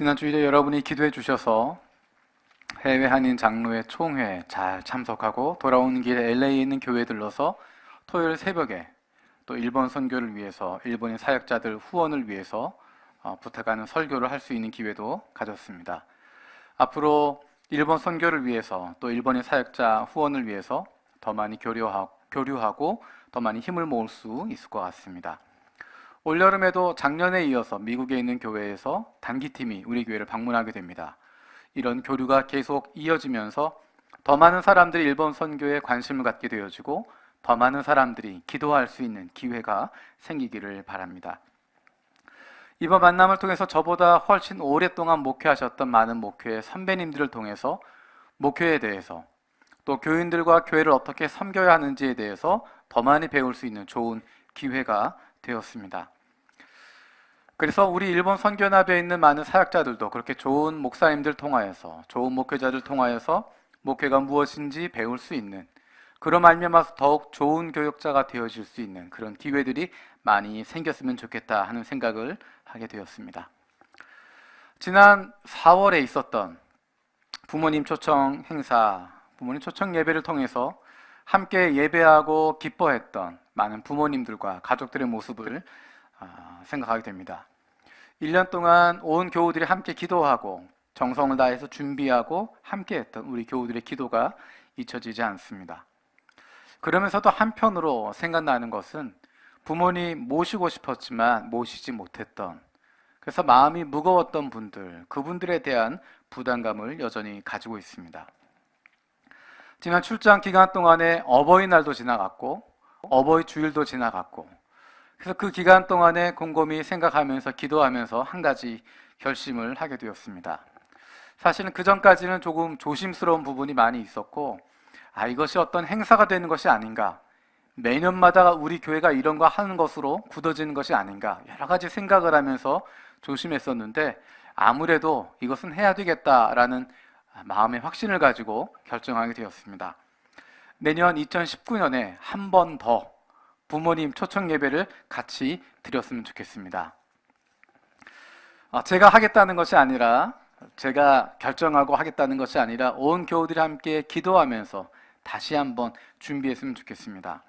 지난 주일에 여러분이 기도해 주셔서 해외 한인 장로회 총회 잘 참석하고 돌아오는 길에 LA에 있는 교회에 들러서 토요일 새벽에 또 일본 선교를 위해서 일본인 사역자들 후원을 위해서 부탁하는 설교를 할 수 있는 기회도 가졌습니다. 앞으로 일본 선교를 위해서 또 일본인 사역자 후원을 위해서 더 많이 교류하고 더 많이 힘을 모을 수 있을 것 같습니다. 올여름에도 작년에 이어서 미국에 있는 교회에서 단기팀이 우리 교회를 방문하게 됩니다. 이런 교류가 계속 이어지면서 더 많은 사람들이 일본 선교에 관심을 갖게 되어지고 더 많은 사람들이 기도할 수 있는 기회가 생기기를 바랍니다. 이번 만남을 통해서 저보다 훨씬 오랫동안 목회하셨던 많은 목회의 선배님들을 통해서 목회에 대해서 또 교인들과 교회를 어떻게 섬겨야 하는지에 대해서 더 많이 배울 수 있는 좋은 기회가 되었습니다. 그래서 우리 일본 선교연합에 있는 많은 사역자들도 그렇게 좋은 목사님들 통하여서 좋은 목회자들 통하여서 목회가 무엇인지 배울 수 있는 그런 말미암아서 더욱 좋은 교역자가 되어질 수 있는 그런 기회들이 많이 생겼으면 좋겠다 하는 생각을 하게 되었습니다. 지난 4월에 있었던 부모님 초청 행사, 부모님 초청 예배를 통해서 함께 예배하고 기뻐했던 많은 부모님들과 가족들의 모습을 생각하게 됩니다. 1년 동안 온 교우들이 함께 기도하고 정성을 다해서 준비하고 함께했던 우리 교우들의 기도가 잊혀지지 않습니다. 그러면서도 한편으로 생각나는 것은 부모님 모시고 싶었지만 모시지 못했던, 그래서 마음이 무거웠던 분들, 그분들에 대한 부담감을 여전히 가지고 있습니다. 지난 출장 기간 동안에 어버이날도 지나갔고 어버이 주일도 지나갔고, 그래서 그 기간 동안에 곰곰이 생각하면서 기도하면서 한 가지 결심을 하게 되었습니다. 사실은 그 전까지는 조금 조심스러운 부분이 많이 있었고, 이것이 어떤 행사가 되는 것이 아닌가, 매년마다 우리 교회가 이런 거 하는 것으로 굳어지는 것이 아닌가, 여러 가지 생각을 하면서 조심했었는데 아무래도 이것은 해야 되겠다라는 마음의 확신을 가지고 결정하게 되었습니다. 내년 2019년에 한 번 더 부모님 초청 예배를 같이 드렸으면 좋겠습니다. 제가 하겠다는 것이 아니라, 제가 결정하고 하겠다는 것이 아니라 온 교우들이 함께 기도하면서 다시 한번 준비했으면 좋겠습니다.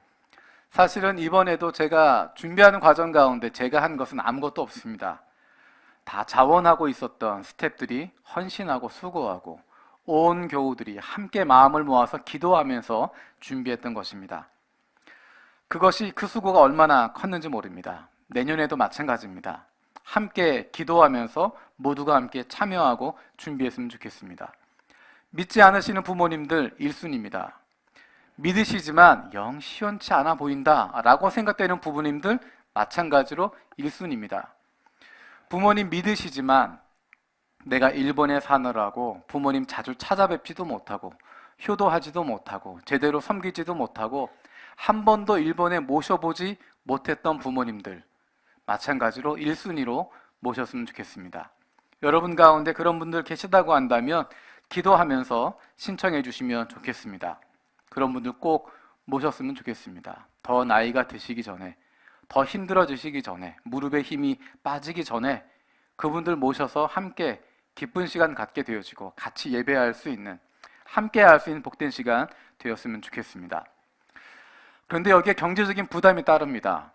사실은 이번에도 제가 준비하는 과정 가운데 제가 한 것은 아무것도 없습니다. 다 자원하고 있었던 스태프들이 헌신하고 수고하고 온 교우들이 함께 마음을 모아서 기도하면서 준비했던 것입니다. 그것이 그 수고가 얼마나 컸는지 모릅니다. 내년에도 마찬가지입니다. 함께 기도하면서 모두가 함께 참여하고 준비했으면 좋겠습니다. 믿지 않으시는 부모님들 1순위입니다. 믿으시지만 영 시원치 않아 보인다 라고 생각되는 부모님들 마찬가지로 1순위입니다. 부모님 믿으시지만 내가 일본에 사느라고 부모님 자주 찾아뵙지도 못하고 효도하지도 못하고 제대로 섬기지도 못하고 한 번도 일본에 모셔보지 못했던 부모님들 마찬가지로 1순위로 모셨으면 좋겠습니다. 여러분 가운데 그런 분들 계시다고 한다면 기도하면서 신청해 주시면 좋겠습니다. 그런 분들 꼭 모셨으면 좋겠습니다. 더 나이가 드시기 전에, 더 힘들어지시기 전에, 무릎에 힘이 빠지기 전에 그분들 모셔서 함께 기쁜 시간 갖게 되어지고 같이 예배할 수 있는, 함께 할 수 있는 복된 시간 되었으면 좋겠습니다. 그런데 여기에 경제적인 부담이 따릅니다.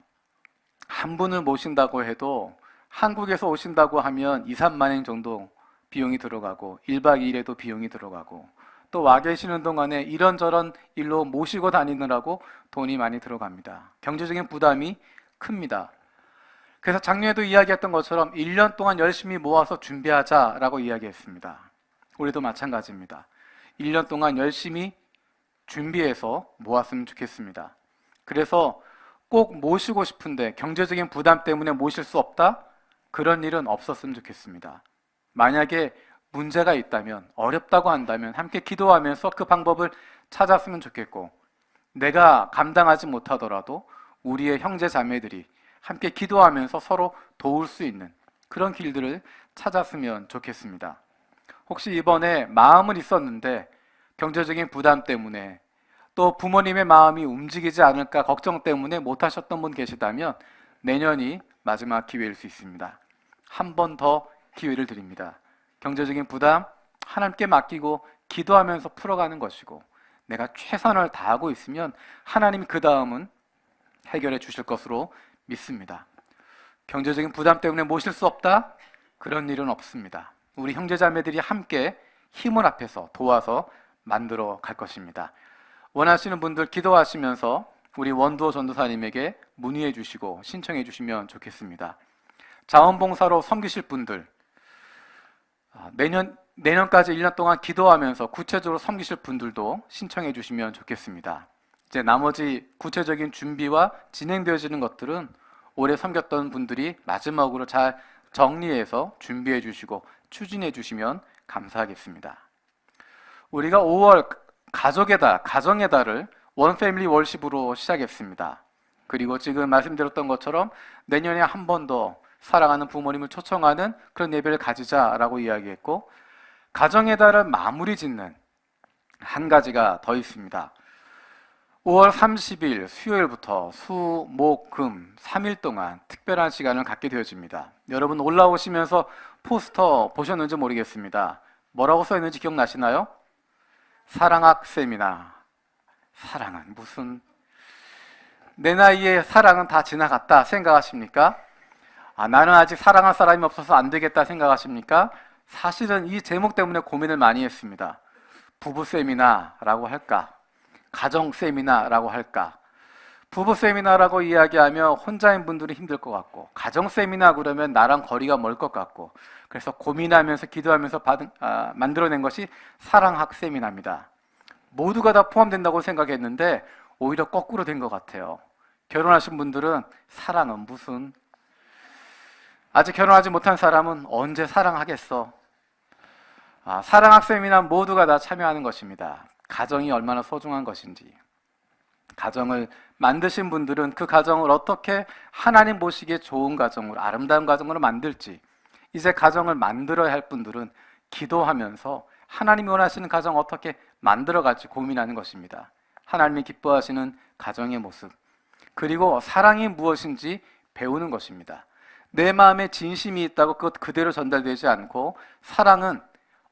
한 분을 모신다고 해도 한국에서 오신다고 하면 2, 3만 원 정도 비용이 들어가고 1박 2일에도 비용이 들어가고 또 와 계시는 동안에 이런저런 일로 모시고 다니느라고 돈이 많이 들어갑니다. 경제적인 부담이 큽니다. 그래서 작년에도 이야기했던 것처럼 1년 동안 열심히 모아서 준비하자라고 이야기했습니다. 우리도 마찬가지입니다. 1년 동안 열심히 준비해서 모았으면 좋겠습니다. 그래서 꼭 모시고 싶은데 경제적인 부담 때문에 모실 수 없다? 그런 일은 없었으면 좋겠습니다. 만약에 문제가 있다면, 어렵다고 한다면 함께 기도하면서 그 방법을 찾았으면 좋겠고, 내가 감당하지 못하더라도 우리의 형제 자매들이 함께 기도하면서 서로 도울 수 있는 그런 길들을 찾았으면 좋겠습니다. 혹시 이번에 마음은 있었는데 경제적인 부담 때문에 또 부모님의 마음이 움직이지 않을까 걱정 때문에 못하셨던 분 계시다면 내년이 마지막 기회일 수 있습니다. 한 번 더 기회를 드립니다. 경제적인 부담 하나님께 맡기고 기도하면서 풀어가는 것이고, 내가 최선을 다하고 있으면 하나님이 그 다음은 해결해 주실 것으로 믿습니다. 경제적인 부담 때문에 모실 수 없다? 그런 일은 없습니다. 우리 형제자매들이 함께 힘을 합해서 도와서 만들어 갈 것입니다. 원하시는 분들 기도하시면서 우리 원두어 전도사님에게 문의해 주시고 신청해 주시면 좋겠습니다. 자원봉사로 섬기실 분들, 내년까지 1년 동안 기도하면서 구체적으로 섬기실 분들도 신청해 주시면 좋겠습니다. 이제 나머지 구체적인 준비와 진행되어지는 것들은 올해 섬겼던 분들이 마지막으로 잘 정리해서 준비해 주시고 추진해 주시면 감사하겠습니다. 우리가 5월 가족의 달, 가정의 달을 원패밀리 월십으로 시작했습니다. 그리고 지금 말씀드렸던 것처럼 내년에 한 번 더 사랑하는 부모님을 초청하는 그런 예배를 가지자라고 이야기했고, 가정의 달을 마무리 짓는 한 가지가 더 있습니다. 5월 30일 수요일부터 수, 목, 금 3일 동안 특별한 시간을 갖게 되어집니다. 여러분 올라오시면서 포스터 보셨는지 모르겠습니다. 뭐라고 써 있는지 기억나시나요? 사랑학 세미나. 사랑은 무슨, 내 나이에 사랑은 다 지나갔다 생각하십니까? 나는 아직 사랑할 사람이 없어서 안 되겠다 생각하십니까? 사실은 이 제목 때문에 고민을 많이 했습니다. 부부 세미나라고 할까? 가정 세미나라고 할까? 부부 세미나라고 이야기하면 혼자인 분들이 힘들 것 같고, 가정 세미나 그러면 나랑 거리가 멀 것 같고, 그래서 고민하면서 기도하면서 만들어낸 것이 사랑학 세미나입니다. 모두가 다 포함된다고 생각했는데 오히려 거꾸로 된 것 같아요. 결혼하신 분들은 사랑은 무슨, 아직 결혼하지 못한 사람은 언제 사랑하겠어? 사랑학 세미나 모두가 다 참여하는 것입니다. 가정이 얼마나 소중한 것인지, 가정을 만드신 분들은 그 가정을 어떻게 하나님 보시기에 좋은 가정으로, 아름다운 가정으로 만들지, 이제 가정을 만들어야 할 분들은 기도하면서 하나님이 원하시는 가정 어떻게 만들어갈지 고민하는 것입니다. 하나님이 기뻐하시는 가정의 모습, 그리고 사랑이 무엇인지 배우는 것입니다. 내 마음에 진심이 있다고 그것 그대로 전달되지 않고 사랑은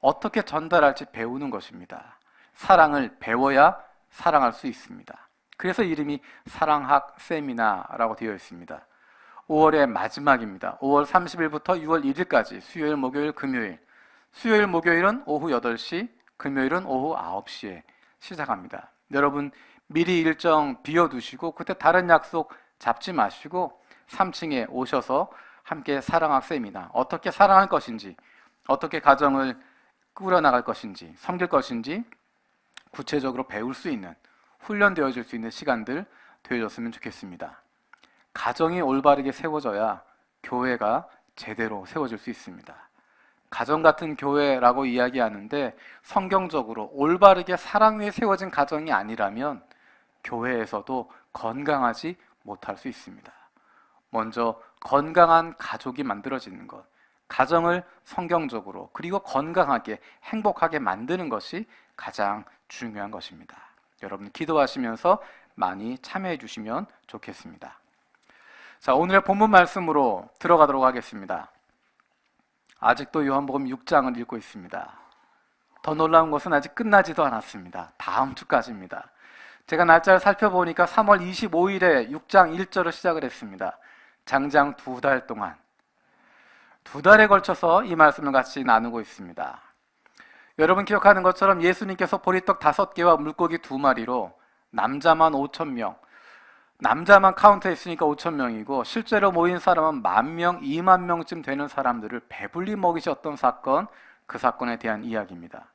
어떻게 전달할지 배우는 것입니다. 사랑을 배워야 사랑할 수 있습니다. 그래서 이름이 사랑학 세미나라고 되어 있습니다. 5월의 마지막입니다. 5월 30일부터 6월 1일까지 수요일, 목요일, 금요일. 수요일, 목요일은 오후 8시, 금요일은 오후 9시에 시작합니다. 여러분 미리 일정 비워두시고 그때 다른 약속 잡지 마시고 3층에 오셔서 함께 사랑학 세미나, 어떻게 사랑할 것인지, 어떻게 가정을 꾸려나갈 것인지, 섬길 것인지 구체적으로 배울 수 있는, 훈련되어질 수 있는 시간들 되어졌으면 좋겠습니다. 가정이 올바르게 세워져야 교회가 제대로 세워질 수 있습니다. 가정 같은 교회라고 이야기하는데 성경적으로 올바르게 사랑 위에 세워진 가정이 아니라면 교회에서도 건강하지 못할 수 있습니다. 먼저 건강한 가족이 만들어지는 것, 가정을 성경적으로 그리고 건강하게 행복하게 만드는 것이 가장 중요한 것입니다. 여러분 기도하시면서 많이 참여해 주시면 좋겠습니다. 자, 오늘의 본문 말씀으로 들어가도록 하겠습니다. 아직도 요한복음 6장을 읽고 있습니다. 더 놀라운 것은 아직 끝나지도 않았습니다. 다음 주까지입니다. 제가 날짜를 살펴보니까 3월 25일에 6장 1절을 시작을 했습니다. 장장 2달 동안, 2달에 걸쳐서 이 말씀을 같이 나누고 있습니다. 여러분 기억하는 것처럼 예수님께서 보리떡 5개와 물고기 2마리로 남자만 5,000명, 남자만 카운트했으니까 5,000명이고 실제로 모인 사람은 10,000명, 20,000명쯤 되는 사람들을 배불리 먹이셨던 사건, 그 사건에 대한 이야기입니다.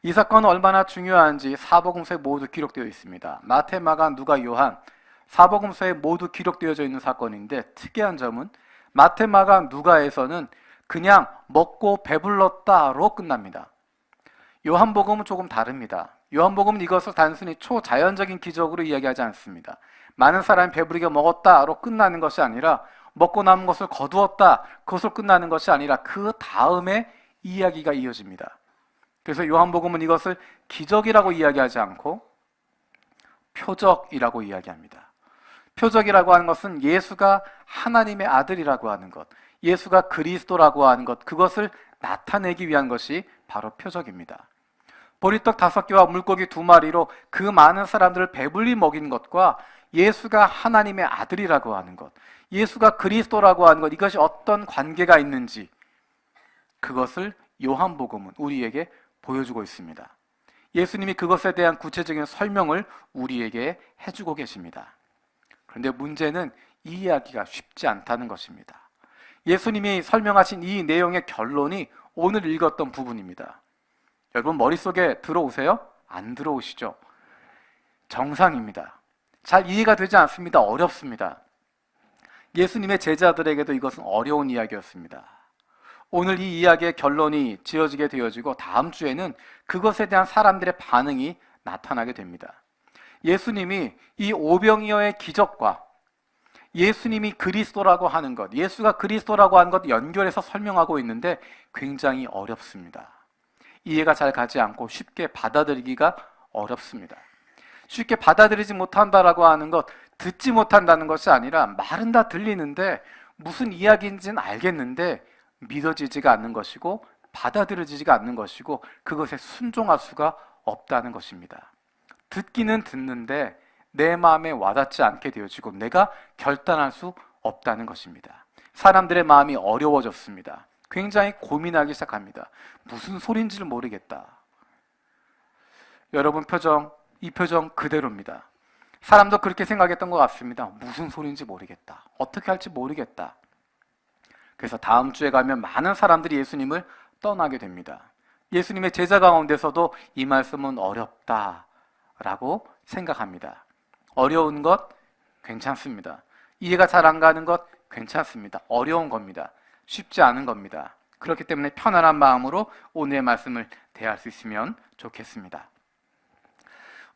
이 사건은 얼마나 중요한지 사복음서에 모두 기록되어 있습니다. 마태, 마가, 누가, 요한 사복음서에 모두 기록되어져 있는 사건인데 특이한 점은 마태, 마가, 누가에서는 그냥 먹고 배불렀다로 끝납니다. 요한복음은 조금 다릅니다. 요한복음은 이것을 단순히 초자연적인 기적으로 이야기하지 않습니다. 많은 사람이 배부르게 먹었다로 끝나는 것이 아니라 먹고 남은 것을 거두었다, 그것으로 끝나는 것이 아니라 그 다음에 이야기가 이어집니다. 그래서 요한복음은 이것을 기적이라고 이야기하지 않고 표적이라고 이야기합니다. 표적이라고 하는 것은 예수가 하나님의 아들이라고 하는 것, 예수가 그리스도라고 하는 것, 그것을 나타내기 위한 것이 바로 표적입니다. 보리떡 5개와 물고기 2마리로 그 많은 사람들을 배불리 먹인 것과 예수가 하나님의 아들이라고 하는 것, 예수가 그리스도라고 하는 것, 이것이 어떤 관계가 있는지 그것을 요한복음은 우리에게 보여주고 있습니다. 예수님이 그것에 대한 구체적인 설명을 우리에게 해주고 계십니다. 그런데 문제는 이 이야기가 쉽지 않다는 것입니다. 예수님이 설명하신 이 내용의 결론이 오늘 읽었던 부분입니다. 여러분 머릿속에 들어오세요? 안 들어오시죠? 정상입니다. 잘 이해가 되지 않습니다. 어렵습니다. 예수님의 제자들에게도 이것은 어려운 이야기였습니다. 오늘 이 이야기의 결론이 지어지게 되어지고 다음 주에는 그것에 대한 사람들의 반응이 나타나게 됩니다. 예수님이 이 오병이어의 기적과 예수님이 그리스도라고 하는 것, 예수가 그리스도라고 하는 것 연결해서 설명하고 있는데 굉장히 어렵습니다. 이해가 잘 가지 않고 쉽게 받아들이기가 어렵습니다. 쉽게 받아들이지 못한다라고 하는 것, 듣지 못한다는 것이 아니라 말은 다 들리는데 무슨 이야기인지는 알겠는데 믿어지지가 않는 것이고 받아들여지지가 않는 것이고 그것에 순종할 수가 없다는 것입니다. 듣기는 듣는데 내 마음에 와닿지 않게 되어지고 내가 결단할 수 없다는 것입니다. 사람들의 마음이 어려워졌습니다. 굉장히 고민하기 시작합니다. 무슨 소리인지를 모르겠다. 여러분 이 표정 그대로입니다. 사람도 그렇게 생각했던 것 같습니다. 무슨 소리인지 모르겠다. 어떻게 할지 모르겠다. 그래서 다음 주에 가면 많은 사람들이 예수님을 떠나게 됩니다. 예수님의 제자 가운데서도 이 말씀은 어렵다라고 생각합니다. 어려운 것 괜찮습니다. 이해가 잘 안 가는 것 괜찮습니다. 어려운 겁니다. 쉽지 않은 겁니다. 그렇기 때문에 편안한 마음으로 오늘의 말씀을 대할 수 있으면 좋겠습니다.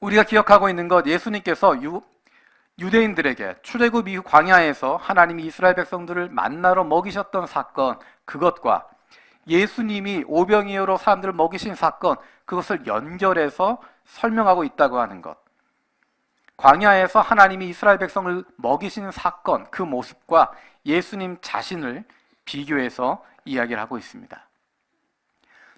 우리가 기억하고 있는 것, 예수님께서 유대인들에게 출애굽 이후 광야에서 하나님이 이스라엘 백성들을 만나러 먹이셨던 사건, 그것과 예수님이 오병이어로 사람들을 먹이신 사건, 그것을 연결해서 설명하고 있다고 하는 것, 광야에서 하나님이 이스라엘 백성을 먹이신 사건, 그 모습과 예수님 자신을 비교해서 이야기를 하고 있습니다.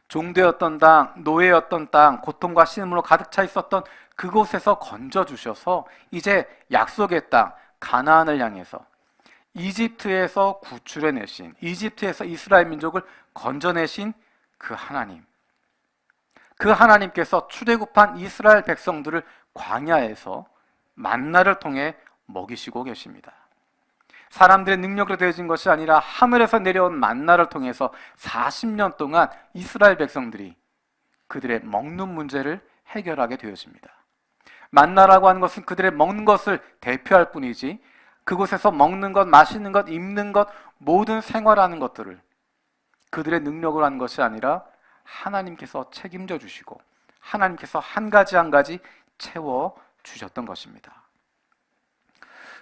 종되었던 땅, 노예였던 땅, 고통과 신음으로 가득 차 있었던 그곳에서 건져주셔서 이제 약속의 땅, 가나안을 향해서 이집트에서 구출해내신, 이집트에서 이스라엘 민족을 건져내신 그 하나님, 그 하나님께서 출애굽한 이스라엘 백성들을 광야에서 만나를 통해 먹이시고 계십니다. 사람들의 능력으로 되어진 것이 아니라 하늘에서 내려온 만나를 통해서 40년 동안 이스라엘 백성들이 그들의 먹는 문제를 해결하게 되어집니다. 만나라고 하는 것은 그들의 먹는 것을 대표할 뿐이지 그곳에서 먹는 것, 마시는 것, 입는 것, 모든 생활하는 것들을 그들의 능력으로 하는 것이 아니라 하나님께서 책임져 주시고 하나님께서 한 가지 한 가지 채워 주셨던 것입니다.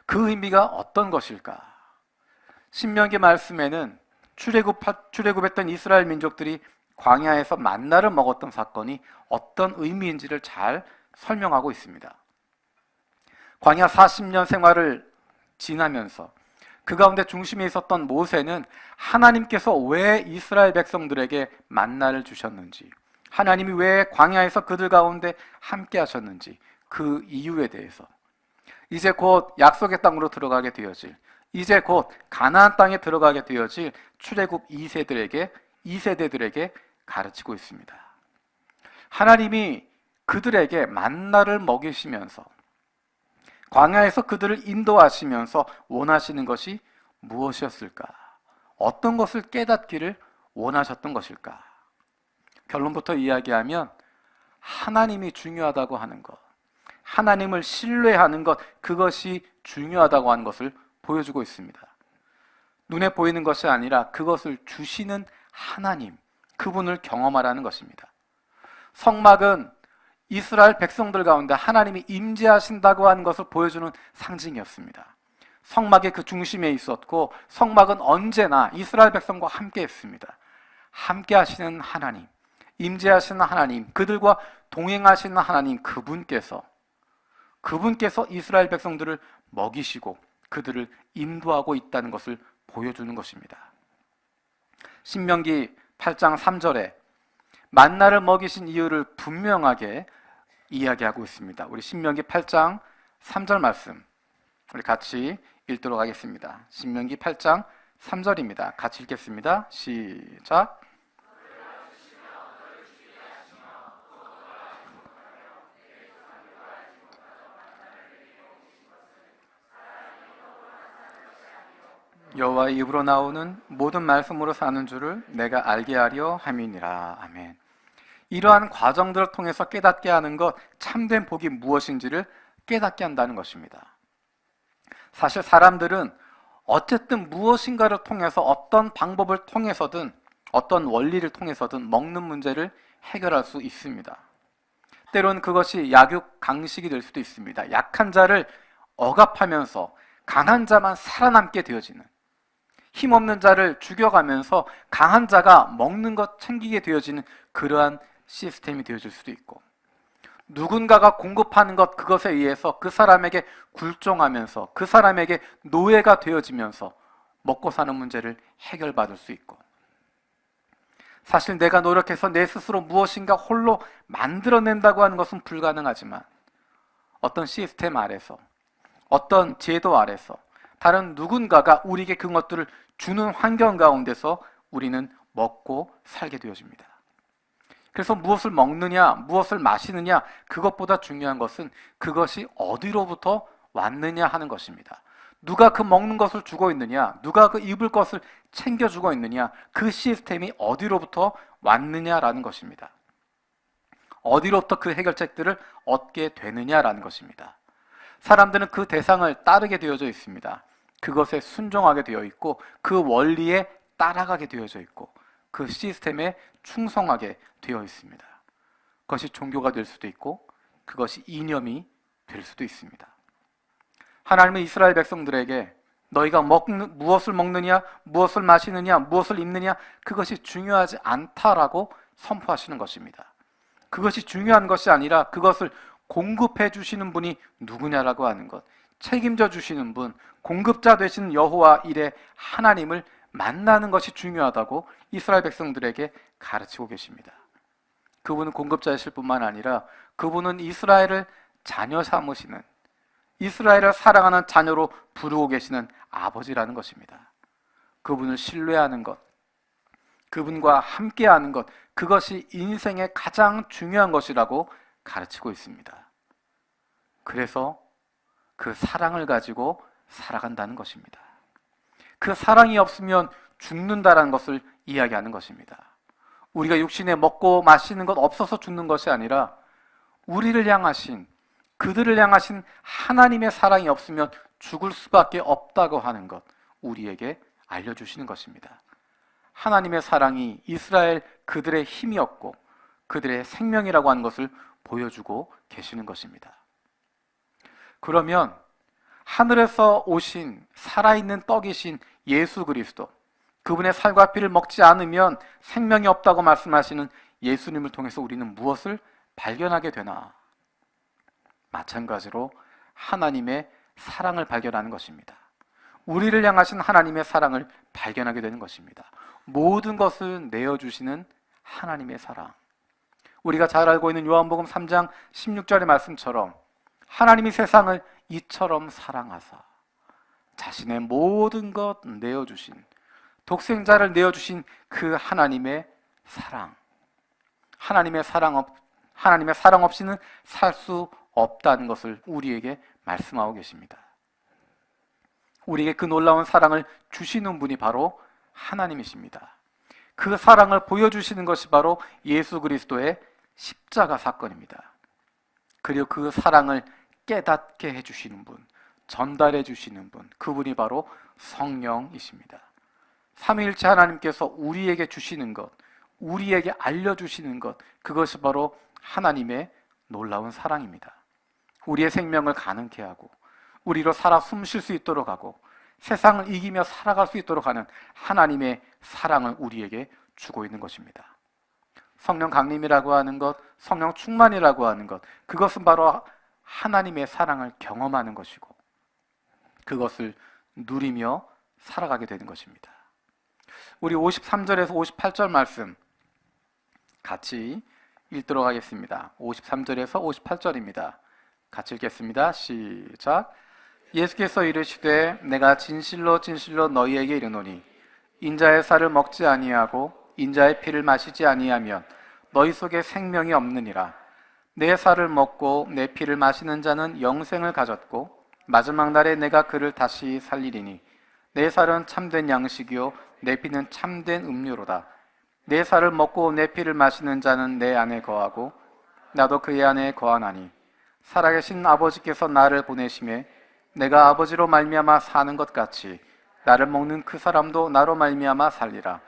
그 의미가 어떤 것일까? 신명기 말씀에는 출애굽했던 이스라엘 민족들이 광야에서 만나를 먹었던 사건이 어떤 의미인지를 잘 설명하고 있습니다. 광야 40년 생활을 지나면서 그 가운데 중심에 있었던 모세는 하나님께서 왜 이스라엘 백성들에게 만나를 주셨는지, 하나님이 왜 광야에서 그들 가운데 함께 하셨는지 그 이유에 대해서 이제 곧 약속의 땅으로 들어가게 되어질, 이제 곧 가나안 땅에 들어가게 되어질 출애굽 2세대들에게 가르치고 있습니다. 하나님이 그들에게 만나를 먹이시면서 광야에서 그들을 인도하시면서 원하시는 것이 무엇이었을까? 어떤 것을 깨닫기를 원하셨던 것일까? 결론부터 이야기하면 하나님이 중요하다고 하는 것, 하나님을 신뢰하는 것, 그것이 중요하다고 하는 것을 보여주고 있습니다. 눈에 보이는 것이 아니라 그것을 주시는 하나님, 그분을 경험하라는 것입니다. 성막은 이스라엘 백성들 가운데 하나님이 임재하신다고 하는 것을 보여주는 상징이었습니다. 성막의 그 중심에 있었고 성막은 언제나 이스라엘 백성과 함께 했습니다. 함께 하시는 하나님, 임재하시는 하나님, 그들과 동행하시는 하나님, 그분께서 이스라엘 백성들을 먹이시고 그들을 인도하고 있다는 것을 보여주는 것입니다. 신명기 8장 3절에 만나를 먹이신 이유를 분명하게 이야기하고 있습니다. 우리 신명기 8장 3절 말씀 우리 같이 읽도록 하겠습니다. 신명기 8장 3절입니다. 같이 읽겠습니다. 시작. 여호와의 입으로 나오는 모든 말씀으로 사는 줄을 내가 알게 하려 함이니라. 아멘. 이러한 과정들을 통해서 깨닫게 하는 것, 참된 복이 무엇인지를 깨닫게 한다는 것입니다. 사실 사람들은 어쨌든 무엇인가를 통해서 어떤 방법을 통해서든 어떤 원리를 통해서든 먹는 문제를 해결할 수 있습니다. 때로는 그것이 약육 강식이 될 수도 있습니다. 약한 자를 억압하면서 강한 자만 살아남게 되어지는, 힘없는 자를 죽여가면서 강한 자가 먹는 것 챙기게 되어지는 그러한 시스템이 되어질 수도 있고, 누군가가 공급하는 것, 그것에 의해서 그 사람에게 굴종하면서 그 사람에게 노예가 되어지면서 먹고 사는 문제를 해결받을 수 있고, 사실 내가 노력해서 내 스스로 무엇인가 홀로 만들어낸다고 하는 것은 불가능하지만 어떤 시스템 아래서, 어떤 제도 아래서 다른 누군가가 우리에게 그것들을 주는 환경 가운데서 우리는 먹고 살게 되어집니다. 그래서 무엇을 먹느냐, 무엇을 마시느냐, 그것보다 중요한 것은 그것이 어디로부터 왔느냐 하는 것입니다. 누가 그 먹는 것을 주고 있느냐, 누가 그 입을 것을 챙겨주고 있느냐, 그 시스템이 어디로부터 왔느냐라는 것입니다. 어디로부터 그 해결책들을 얻게 되느냐라는 것입니다. 사람들은 그 대상을 따르게 되어져 있습니다. 그것에 순종하게 되어 있고, 그 원리에 따라가게 되어져 있고, 그 시스템에 충성하게 되어 있습니다. 그것이 종교가 될 수도 있고, 그것이 이념이 될 수도 있습니다. 하나님은 이스라엘 백성들에게 너희가 무엇을 먹느냐, 무엇을 마시느냐, 무엇을 입느냐, 그것이 중요하지 않다라고 선포하시는 것입니다. 그것이 중요한 것이 아니라 그것을 공급해 주시는 분이 누구냐라고 하는 것, 책임져 주시는 분, 공급자 되시는 여호와 일의 하나님을 만나는 것이 중요하다고 이스라엘 백성들에게 가르치고 계십니다. 그분은 공급자이실 뿐만 아니라 그분은 이스라엘을 자녀 삼으시는, 이스라엘을 사랑하는 자녀로 부르고 계시는 아버지라는 것입니다. 그분을 신뢰하는 것, 그분과 함께하는 것, 그것이 인생의 가장 중요한 것이라고 가르치고 있습니다. 그래서 그 사랑을 가지고 살아간다는 것입니다. 그 사랑이 없으면 죽는다라는 것을 이야기하는 것입니다. 우리가 육신에 먹고 마시는 것 없어서 죽는 것이 아니라 우리를 향하신, 그들을 향하신 하나님의 사랑이 없으면 죽을 수밖에 없다고 하는 것, 우리에게 알려주시는 것입니다. 하나님의 사랑이 이스라엘 그들의 힘이었고 그들의 생명이라고 하는 것을 보여주고 계시는 것입니다. 그러면 하늘에서 오신 살아있는 떡이신 예수 그리스도, 그분의 살과 피를 먹지 않으면 생명이 없다고 말씀하시는 예수님을 통해서 우리는 무엇을 발견하게 되나? 마찬가지로 하나님의 사랑을 발견하는 것입니다. 우리를 향하신 하나님의 사랑을 발견하게 되는 것입니다. 모든 것을 내어주시는 하나님의 사랑. 우리가 잘 알고 있는 요한복음 3장 16절의 말씀처럼 하나님이 세상을 이처럼 사랑하사 자신의 모든 것 내어주신, 독생자를 내어주신 그 하나님의 사랑. 하나님의 사랑 없이는 살 수 없다는 것을 우리에게 말씀하고 계십니다. 우리에게 그 놀라운 사랑을 주시는 분이 바로 하나님이십니다. 그 사랑을 보여주시는 것이 바로 예수 그리스도의 십자가 사건입니다. 그리고 그 사랑을 깨닫게 해주시는 분, 전달해 주시는 분, 그분이 바로 성령이십니다. 삼위일체 하나님께서 우리에게 주시는 것, 우리에게 알려주시는 것, 그것이 바로 하나님의 놀라운 사랑입니다. 우리의 생명을 가능케 하고 우리로 살아 숨 쉴 수 있도록 하고 세상을 이기며 살아갈 수 있도록 하는 하나님의 사랑을 우리에게 주고 있는 것입니다. 성령 강림이라고 하는 것, 성령 충만이라고 하는 것, 그것은 바로 하나님의 사랑을 경험하는 것이고 그것을 누리며 살아가게 되는 것입니다. 우리 53절에서 58절 말씀 같이 읽도록 하겠습니다. 53절에서 58절입니다. 같이 읽겠습니다. 시작. 예수께서 이르시되 내가 진실로 진실로 너희에게 이르노니 인자의 살을 먹지 아니하고 인자의 피를 마시지 아니하면 너희 속에 생명이 없느니라. 내 살을 먹고 내 피를 마시는 자는 영생을 가졌고 마지막 날에 내가 그를 다시 살리리니 내 살은 참된 양식이요 내 피는 참된 음료로다. 내 살을 먹고 내 피를 마시는 자는 내 안에 거하고 나도 그의 안에 거하나니 살아계신 아버지께서 나를 보내심에 내가 아버지로 말미암아 사는 것 같이 나를 먹는 그 사람도 나로 말미암아 살리라.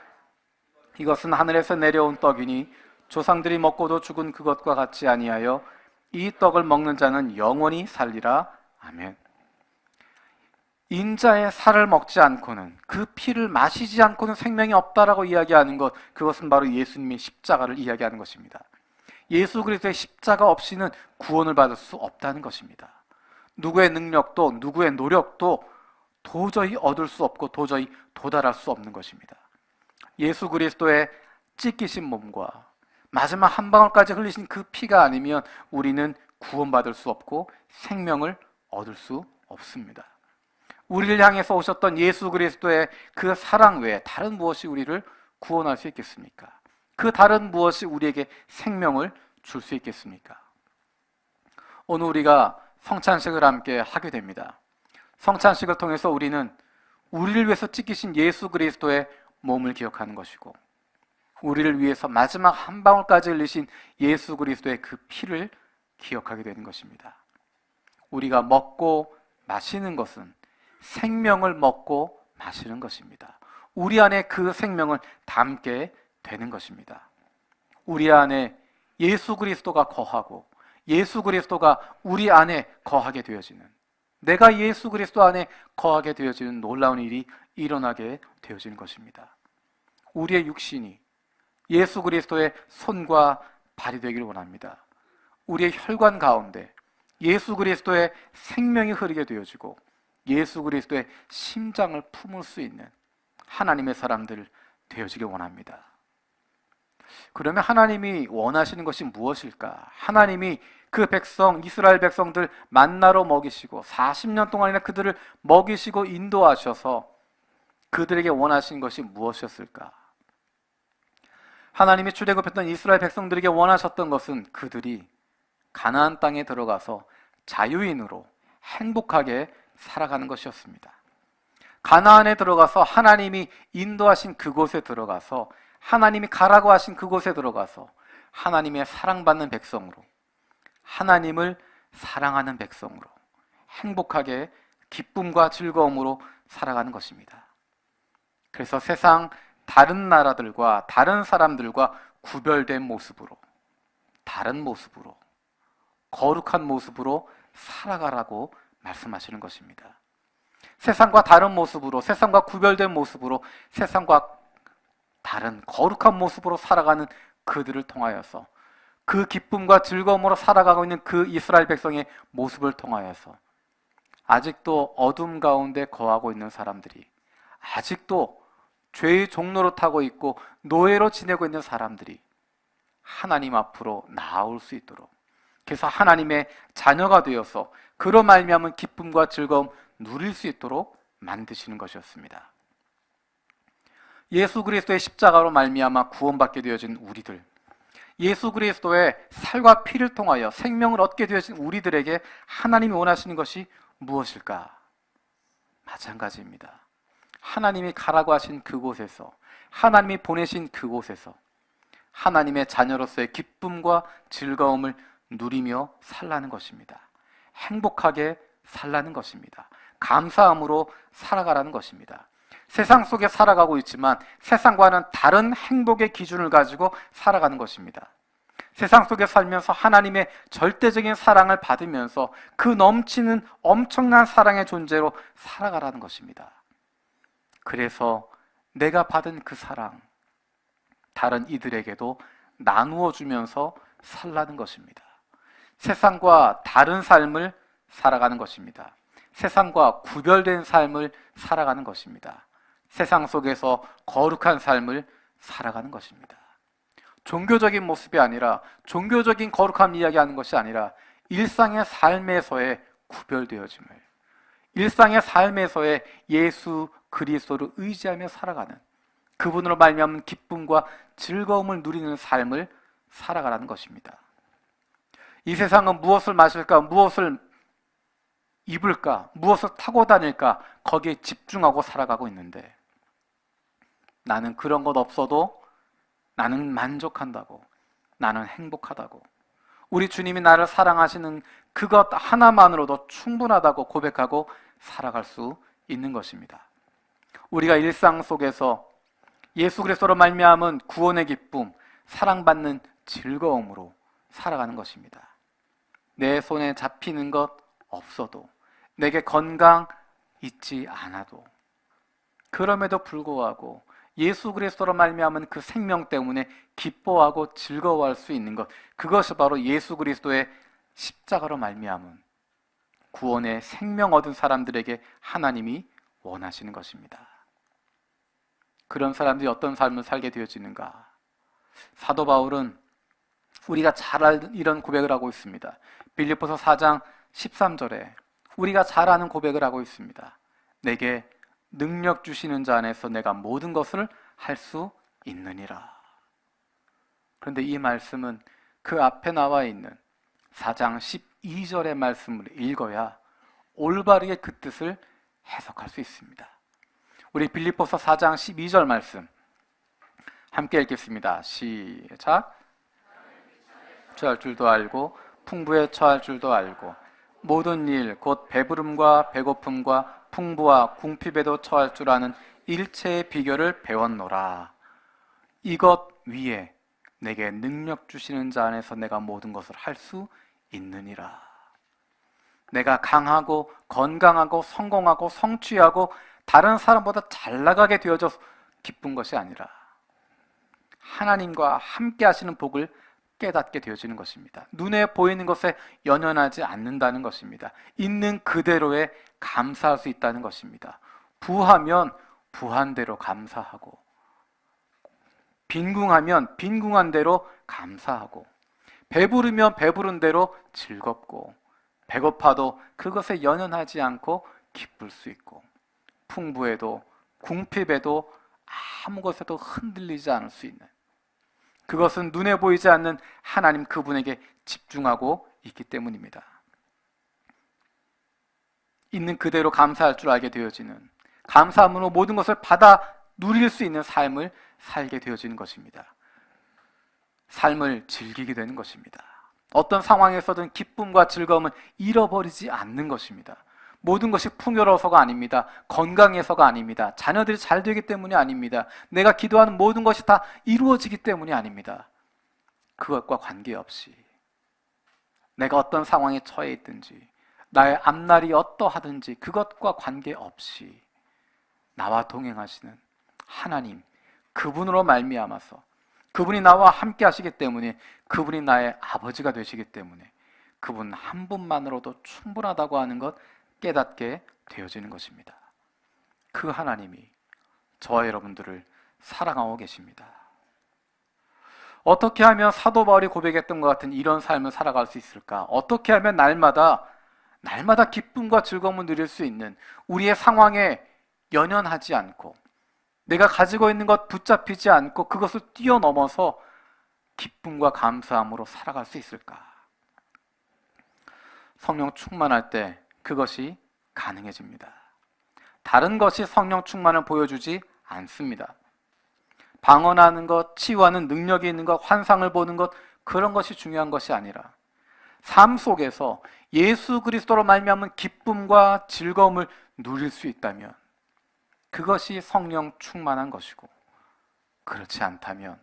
이것은 하늘에서 내려온 떡이니 조상들이 먹고도 죽은 그것과 같지 아니하여 이 떡을 먹는 자는 영원히 살리라. 아멘. 인자의 살을 먹지 않고는, 그 피를 마시지 않고는 생명이 없다라고 이야기하는 것, 그것은 바로 예수님의 십자가를 이야기하는 것입니다. 예수 그리스도의 십자가 없이는 구원을 받을 수 없다는 것입니다. 누구의 능력도 누구의 노력도 도저히 얻을 수 없고 도저히 도달할 수 없는 것입니다. 예수 그리스도의 찢기신 몸과 마지막 한 방울까지 흘리신 그 피가 아니면 우리는 구원받을 수 없고 생명을 얻을 수 없습니다. 우리를 향해서 오셨던 예수 그리스도의 그 사랑 외에 다른 무엇이 우리를 구원할 수 있겠습니까? 그 다른 무엇이 우리에게 생명을 줄 수 있겠습니까? 오늘 우리가 성찬식을 함께 하게 됩니다. 성찬식을 통해서 우리는 우리를 위해서 찢기신 예수 그리스도의 몸을 기억하는 것이고, 우리를 위해서 마지막 한 방울까지 흘리신 예수 그리스도의 그 피를 기억하게 되는 것입니다. 우리가 먹고 마시는 것은 생명을 먹고 마시는 것입니다. 우리 안에 그 생명을 담게 되는 것입니다. 우리 안에 예수 그리스도가 거하고 예수 그리스도가 우리 안에 거하게 되어지는, 내가 예수 그리스도 안에 거하게 되어지는 놀라운 일이 일어나게 되어지는 것입니다. 우리의 육신이 예수 그리스도의 손과 발이 되기를 원합니다. 우리의 혈관 가운데 예수 그리스도의 생명이 흐르게 되어지고 예수 그리스도의 심장을 품을 수 있는 하나님의 사람들 되어지길 원합니다. 그러면 하나님이 원하시는 것이 무엇일까? 하나님이 그 백성, 이스라엘 백성들 만나로 먹이시고 40년 동안이나 그들을 먹이시고 인도하셔서 그들에게 원하신 것이 무엇이었을까? 하나님이 출애굽했던 이스라엘 백성들에게 원하셨던 것은 그들이 가나안 땅에 들어가서 자유인으로 행복하게 살아가는 것이었습니다. 가나안에 들어가서 하나님이 인도하신 그곳에 들어가서 하나님이 가라고 하신 그곳에 들어가서 하나님의 사랑받는 백성으로, 하나님을 사랑하는 백성으로 행복하게 기쁨과 즐거움으로 살아가는 것입니다. 그래서 세상 다른 나라들과 다른 사람들과 구별된 모습으로, 다른 모습으로, 거룩한 모습으로 살아가라고 말씀하시는 것입니다. 세상과 다른 모습으로, 세상과 구별된 모습으로, 세상과 다른 거룩한 모습으로 살아가는 그들을 통하여서, 그 기쁨과 즐거움으로 살아가고 있는 그 이스라엘 백성의 모습을 통하여서 아직도 어둠 가운데 거하고 있는 사람들이, 아직도 죄의 종로로 타고 있고 노예로 지내고 있는 사람들이 하나님 앞으로 나아올 수 있도록, 그래서 하나님의 자녀가 되어서 그로 말미암은 기쁨과 즐거움 누릴 수 있도록 만드시는 것이었습니다. 예수 그리스도의 십자가로 말미암아 구원받게 되어진 우리들, 예수 그리스도의 살과 피를 통하여 생명을 얻게 되어진 우리들에게 하나님이 원하시는 것이 무엇일까? 마찬가지입니다. 하나님이 가라고 하신 그곳에서, 하나님이 보내신 그곳에서 하나님의 자녀로서의 기쁨과 즐거움을 누리며 살라는 것입니다. 행복하게 살라는 것입니다. 감사함으로 살아가라는 것입니다. 세상 속에 살아가고 있지만 세상과는 다른 행복의 기준을 가지고 살아가는 것입니다. 세상 속에 살면서 하나님의 절대적인 사랑을 받으면서 그 넘치는 엄청난 사랑의 존재로 살아가라는 것입니다. 그래서 내가 받은 그 사랑, 다른 이들에게도 나누어 주면서 살라는 것입니다. 세상과 다른 삶을 살아가는 것입니다. 세상과 구별된 삶을 살아가는 것입니다. 세상 속에서 거룩한 삶을 살아가는 것입니다. 종교적인 모습이 아니라, 종교적인 거룩함 이야기하는 것이 아니라 일상의 삶에서의 구별되어짐을, 일상의 삶에서의 예수 그리스도를 의지하며 살아가는, 그분으로 말미암은 기쁨과 즐거움을 누리는 삶을 살아가라는 것입니다. 이 세상은 무엇을 마실까, 무엇을 입을까, 무엇을 타고 다닐까, 거기에 집중하고 살아가고 있는데, 나는 그런 것 없어도 나는 만족한다고, 나는 행복하다고, 우리 주님이 나를 사랑하시는 그것 하나만으로도 충분하다고 고백하고 살아갈 수 있는 것입니다. 우리가 일상 속에서 예수 그리스도로 말미암은 구원의 기쁨, 사랑받는 즐거움으로 살아가는 것입니다. 내 손에 잡히는 것 없어도, 내게 건강 있지 않아도, 그럼에도 불구하고 예수 그리스도로 말미암은 그 생명 때문에 기뻐하고 즐거워할 수 있는 것, 그것이 바로 예수 그리스도의 십자가로 말미암은 구원의 생명 얻은 사람들에게 하나님이 원하시는 것입니다. 그런 사람들이 어떤 삶을 살게 되어지는가? 사도 바울은 우리가 잘 아는 이런 고백을 하고 있습니다. 빌립보서 4장 13절에 우리가 잘 아는 고백을 하고 있습니다. 내게 능력 주시는 자 안에서 내가 모든 것을 할 수 있느니라. 그런데 이 말씀은 그 앞에 나와 있는 4장 12절의 말씀을 읽어야 올바르게 그 뜻을 해석할 수 있습니다. 우리 빌립보서 4장 12절 말씀 함께 읽겠습니다. 시작. 처할 줄도 알고 풍부에 처할 줄도 알고 모든 일 곧 배부름과 배고픔과 풍부와 궁핍에도 처할 줄 아는 일체의 비결을 배웠노라. 이것 위에 내게 능력 주시는 자 안에서 내가 모든 것을 할 수 있느니라. 내가 강하고 건강하고 성공하고 성취하고 다른 사람보다 잘 나가게 되어져 기쁜 것이 아니라 하나님과 함께 하시는 복을 깨닫게 되어지는 것입니다. 눈에 보이는 것에 연연하지 않는다는 것입니다. 있는 그대로에 감사할 수 있다는 것입니다. 부하면 부한 대로 감사하고, 빈궁하면 빈궁한 대로 감사하고, 배부르면 배부른 대로 즐겁고, 배고파도 그것에 연연하지 않고 기쁠 수 있고, 풍부해도 궁핍해도 아무 것에도 흔들리지 않을 수 있는, 그것은 눈에 보이지 않는 하나님 그분에게 집중하고 있기 때문입니다. 있는 그대로 감사할 줄 알게 되어지는, 감사함으로 모든 것을 받아 누릴 수 있는 삶을 살게 되어지는 것입니다. 삶을 즐기게 되는 것입니다. 어떤 상황에서든 기쁨과 즐거움을 잃어버리지 않는 것입니다. 모든 것이 풍요로워서가 아닙니다. 건강해서가 아닙니다. 자녀들이 잘 되기 때문이 아닙니다. 내가 기도하는 모든 것이 다 이루어지기 때문이 아닙니다. 그것과 관계없이 내가 어떤 상황에 처해 있든지, 나의 앞날이 어떠하든지 그것과 관계없이 나와 동행하시는 하나님, 그분으로 말미암아서, 그분이 나와 함께 하시기 때문에, 그분이 나의 아버지가 되시기 때문에 그분 한 분만으로도 충분하다고 하는 것 깨닫게 되어지는 것입니다. 그 하나님이 저와 여러분들을 사랑하고 계십니다. 어떻게 하면 사도 바울이 고백했던 것 같은 이런 삶을 살아갈 수 있을까? 어떻게 하면 날마다 기쁨과 즐거움을 누릴 수 있는, 우리의 상황에 연연하지 않고 내가 가지고 있는 것 붙잡히지 않고 그것을 뛰어넘어서 기쁨과 감사함으로 살아갈 수 있을까? 성령 충만할 때 그것이 가능해집니다. 다른 것이 성령 충만을 보여주지 않습니다. 방언하는 것, 치유하는 능력이 있는 것, 환상을 보는 것, 그런 것이 중요한 것이 아니라 삶 속에서 예수 그리스도로 말미암은 기쁨과 즐거움을 누릴 수 있다면 그것이 성령 충만한 것이고, 그렇지 않다면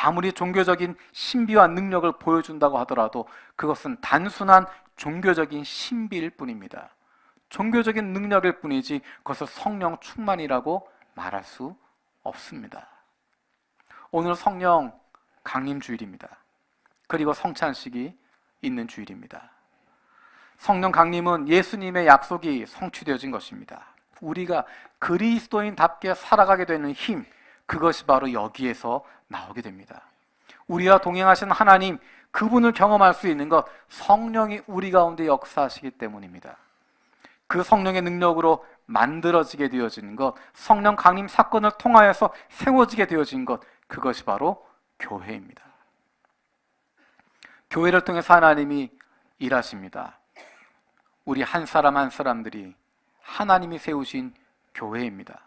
아무리 종교적인 신비와 능력을 보여준다고 하더라도 그것은 단순한 종교적인 신비일 뿐입니다. 종교적인 능력일 뿐이지 그것을 성령 충만이라고 말할 수 없습니다. 오늘 성령 강림 주일입니다. 그리고 성찬식이 있는 주일입니다. 성령 강림은 예수님의 약속이 성취되어진 것입니다. 우리가 그리스도인답게 살아가게 되는 힘, 그것이 바로 여기에서 나오게 됩니다. 우리와 동행하신 하나님, 그분을 경험할 수 있는 것, 성령이 우리 가운데 역사하시기 때문입니다. 그 성령의 능력으로 만들어지게 되어지는 것, 성령 강림 사건을 통하여서 세워지게 되어진 것, 그것이 바로 교회입니다. 교회를 통해서 하나님이 일하십니다. 우리 한 사람 한 사람들이 하나님이 세우신 교회입니다.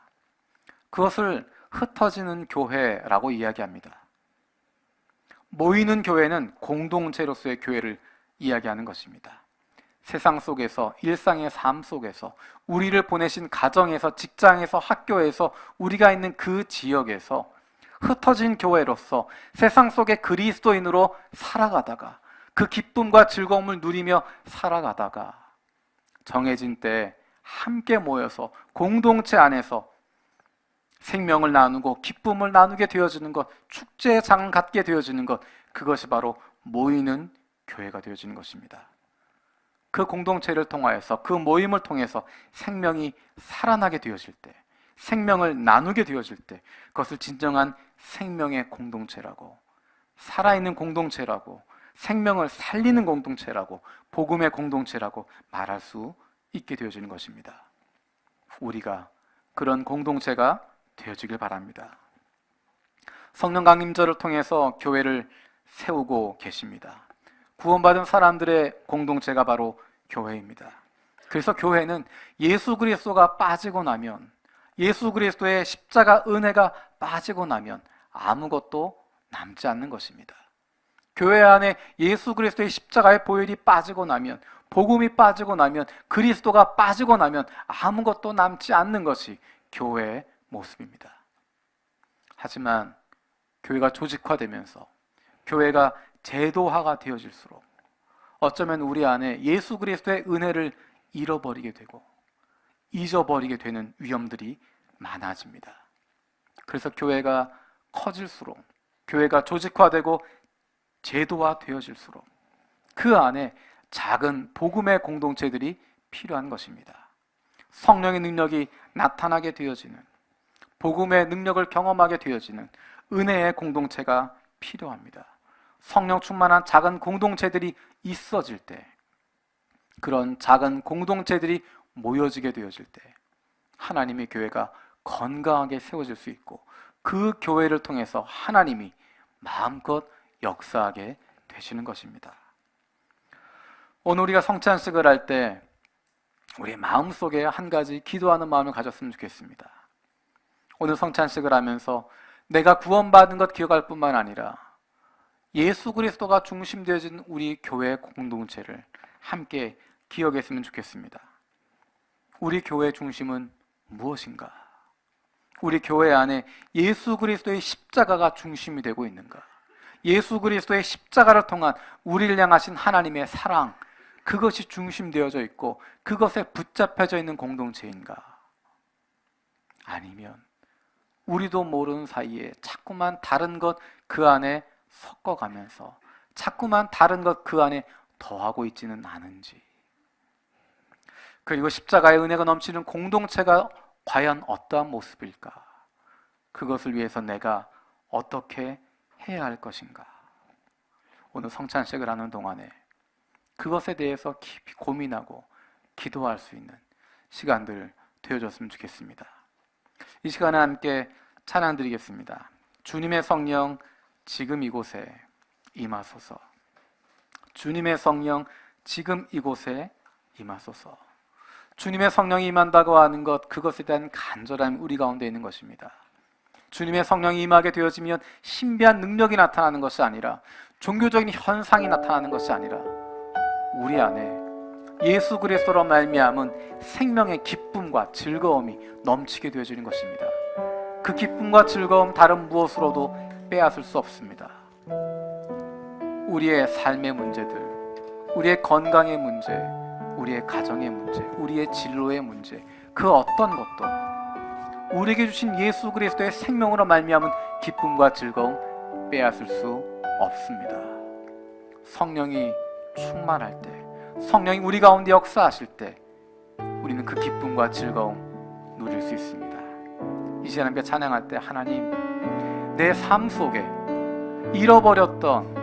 그것을 흩어지는 교회라고 이야기합니다. 모이는 교회는 공동체로서의 교회를 이야기하는 것입니다. 세상 속에서, 일상의 삶 속에서, 우리를 보내신 가정에서, 직장에서, 학교에서, 우리가 있는 그 지역에서 흩어진 교회로서 세상 속의 그리스도인으로 살아가다가 그 기쁨과 즐거움을 누리며 살아가다가 정해진 때 함께 모여서 공동체 안에서 생명을 나누고 기쁨을 나누게 되어지는 것, 축제의 장을 갖게 되어지는 것, 그것이 바로 모이는 교회가 되어지는 것입니다. 그 공동체를 통하여서, 그 모임을 통해서 생명이 살아나게 되어질 때, 생명을 나누게 되어질 때, 그것을 진정한 생명의 공동체라고, 살아있는 공동체라고, 생명을 살리는 공동체라고, 복음의 공동체라고 말할 수 있게 되어지는 것입니다. 우리가 그런 공동체가 되어지길 바랍니다. 성령 강림절을 통해서 교회를 세우고 계십니다. 구원받은 사람들의 공동체가 바로 교회입니다. 그래서 교회는 예수 그리스도가 빠지고 나면, 예수 그리스도의 십자가 은혜가 빠지고 나면 아무것도 남지 않는 것입니다. 교회 안에 예수 그리스도의 십자가의 보혈이 빠지고 나면, 복음이 빠지고 나면, 그리스도가 빠지고 나면 아무것도 남지 않는 것이 교회의 모습입니다. 하지만 교회가 조직화되면서, 교회가 제도화가 되어질수록 어쩌면 우리 안에 예수 그리스도의 은혜를 잃어버리게 되고 잊어버리게 되는 위험들이 많아집니다. 그래서 교회가 커질수록, 교회가 조직화되고 제도화 되어질수록 그 안에 작은 복음의 공동체들이 필요한 것입니다. 성령의 능력이 나타나게 되어지는, 복음의 능력을 경험하게 되어지는 은혜의 공동체가 필요합니다. 성령 충만한 작은 공동체들이 있어질 때, 그런 작은 공동체들이 모여지게 되어질 때 하나님의 교회가 건강하게 세워질 수 있고, 그 교회를 통해서 하나님이 마음껏 역사하게 되시는 것입니다. 오늘 우리가 성찬식을 할 때 우리의 마음속에 한 가지 기도하는 마음을 가졌으면 좋겠습니다. 오늘 성찬식을 하면서 내가 구원받은 것 기억할 뿐만 아니라 예수 그리스도가 중심되어진 우리 교회 공동체를 함께 기억했으면 좋겠습니다. 우리 교회 중심은 무엇인가? 우리 교회 안에 예수 그리스도의 십자가가 중심이 되고 있는가? 예수 그리스도의 십자가를 통한 우리를 향하신 하나님의 사랑, 그것이 중심되어져 있고 그것에 붙잡혀져 있는 공동체인가? 아니면 우리도 모르는 사이에 자꾸만 다른 것 그 안에 섞어가면서 자꾸만 다른 것 그 안에 더하고 있지는 않은지, 그리고 십자가의 은혜가 넘치는 공동체가 과연 어떠한 모습일까? 그것을 위해서 내가 어떻게 해야 할 것인가? 오늘 성찬식을 하는 동안에 그것에 대해서 깊이 고민하고 기도할 수 있는 시간들 되어줬으면 좋겠습니다. 이 시간에 함께 찬양 드리겠습니다. 주님의 성령 지금 이곳에 임하소서. 주님의 성령 지금 이곳에 임하소서. 주님의 성령이 임한다고 하는 것, 그것에 대한 간절함이 우리 가운데 있는 것입니다. 주님의 성령이 임하게 되어지면 신비한 능력이 나타나는 것이 아니라, 종교적인 현상이 나타나는 것이 아니라, 우리 안에 예수 그리스도로 말미암은 생명의 기쁨과 즐거움이 넘치게 되어지는 것입니다. 그 기쁨과 즐거움 다른 무엇으로도 빼앗을 수 없습니다. 우리의 삶의 문제들, 우리의 건강의 문제, 우리의 가정의 문제, 우리의 진로의 문제, 그 어떤 것도 우리에게 주신 예수 그리스도의 생명으로 말미암은 기쁨과 즐거움 빼앗을 수 없습니다. 성령이 충만할 때, 성령이 우리 가운데 역사하실 때 우리는 그 기쁨과 즐거움 누릴 수 있습니다. 이 시간 함께 찬양할 때 하나님, 내 삶 속에 잃어버렸던,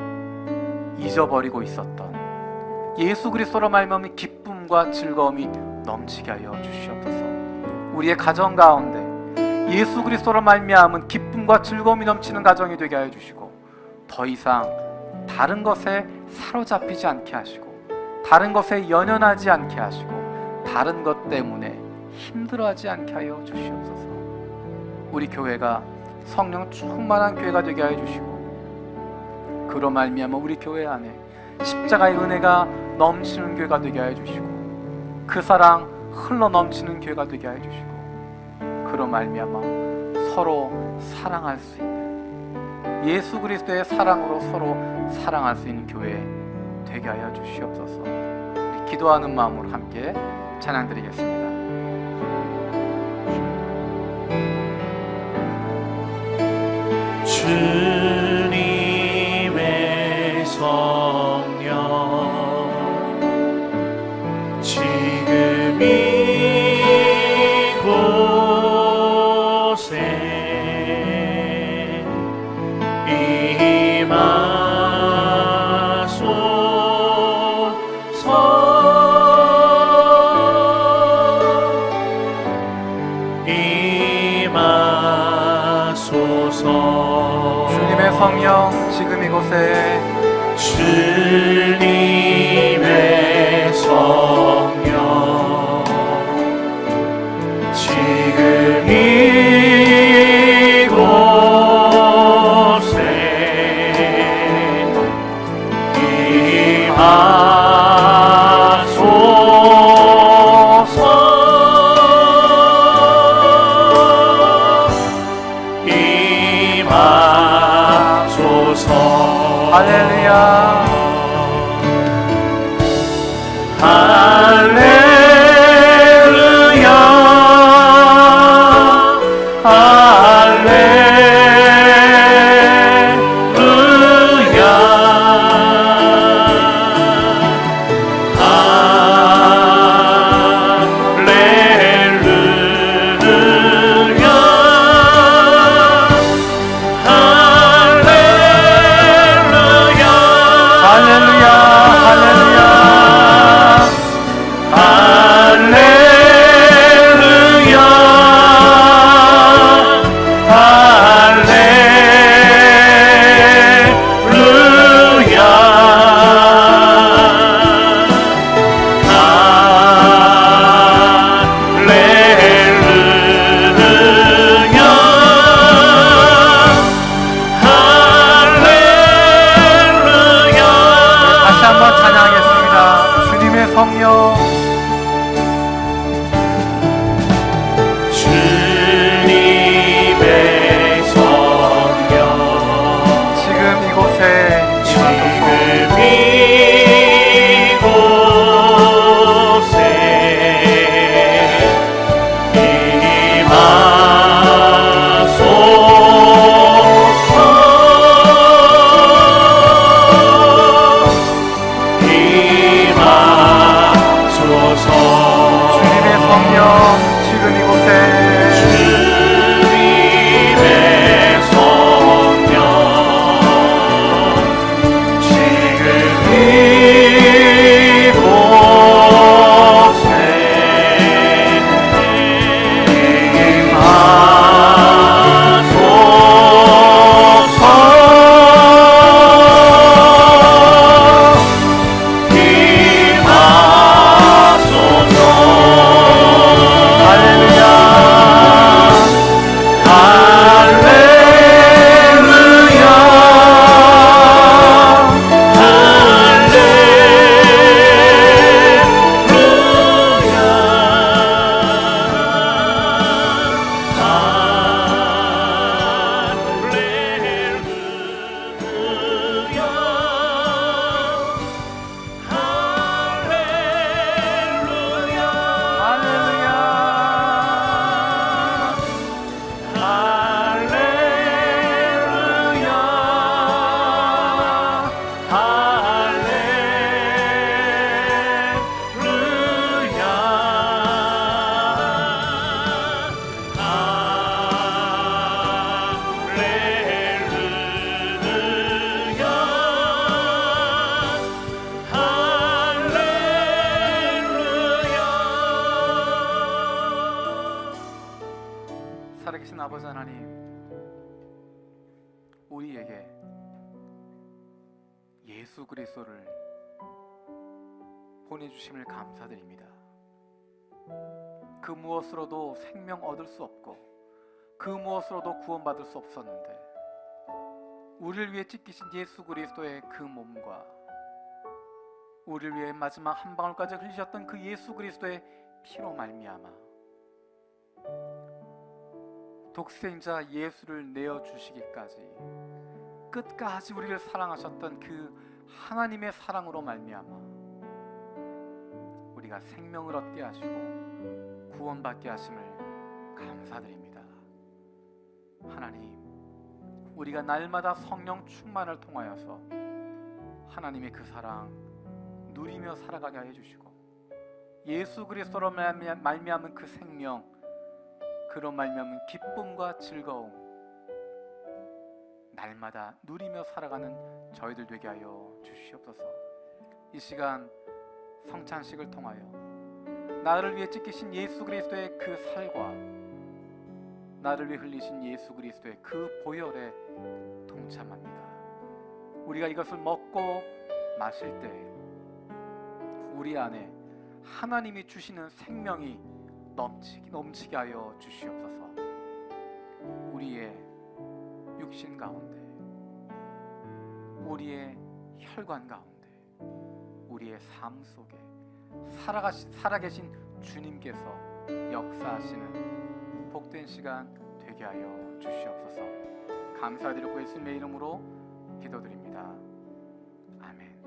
잊어버리고 있었던 예수 그리스도로 말미암은 기쁨과 즐거움이 넘치게 하여 주시옵소서. 우리의 가정 가운데 예수 그리스도로 말미암은 기쁨과 즐거움이 넘치는 가정이 되게 하여 주시고, 더 이상 다른 것에 사로잡히지 않게 하시고, 다른 것에 연연하지 않게 하시고, 다른 것 때문에 힘들어하지 않게 하여 주시옵소서. 우리 교회가 성령 충만한 교회가 되게 하여 주시고, 그로 말미암아 우리 교회 안에 십자가의 은혜가 넘치는 교회가 되게 하여 주시고, 그 사랑 흘러 넘치는 교회가 되게 하여 주시고, 그로 말미암아 서로 사랑할 수 있는, 예수 그리스도의 사랑으로 서로 사랑할 수 있는 교회 되게 하여 주시옵소서. 우리 기도하는 마음으로 함께 찬양드리겠습니다. 주님의 성령 지금 이곳에 임하소서. 주님의 성령 지금 이곳에, 주님의 성령 지금 이곳에 임하소서. 할렐루야, 할렐루야, 할렐루야, 살아계신 아버지 하나님, 우리에게 예수 그리스도를 보내주심을 감사드립니다. 그 무엇으로도 생명 얻을 수 없고 그 무엇으로도 구원받을 수 없었는데 우리를 위해 찢기신 예수 그리스도의 그 몸과 우리를 위해 마지막 한 방울까지 흘리셨던 그 예수 그리스도의 피로 말미암아 독생자 예수를 내어주시기까지 끝까지 우리를 사랑하셨던 그 하나님의 사랑으로 말미암아 우리가 생명을 얻게 하시고 구원받게 하심을 감사드립니다. 하나님, 우리가 날마다 성령 충만을 통하여서 하나님의 그 사랑 누리며 살아가게 해주시고 예수 그리스도로 말미암은 그 생명, 그로 말미암은 기쁨과 즐거움 날마다 누리며 살아가는 저희들 되게 하여 주시옵소서. 이 시간 성찬식을 통하여 나를 위해 찢기신 예수 그리스도의 그 살과 나를 위해 흘리신 예수 그리스도의 그 보혈에 동참합니다. 우리가 이것을 먹고 마실 때 우리 안에 하나님이 주시는 생명이 넘치게 하여 주시옵소서. 우리의 육신 가운데, 우리의 혈관 가운데, 우리의 삶 속에 살아계신 주님께서 역사하시는 복된 시간 되게 하여 주시옵소서. 감사드리고 예수님의 이름으로 기도드립니다. 아멘.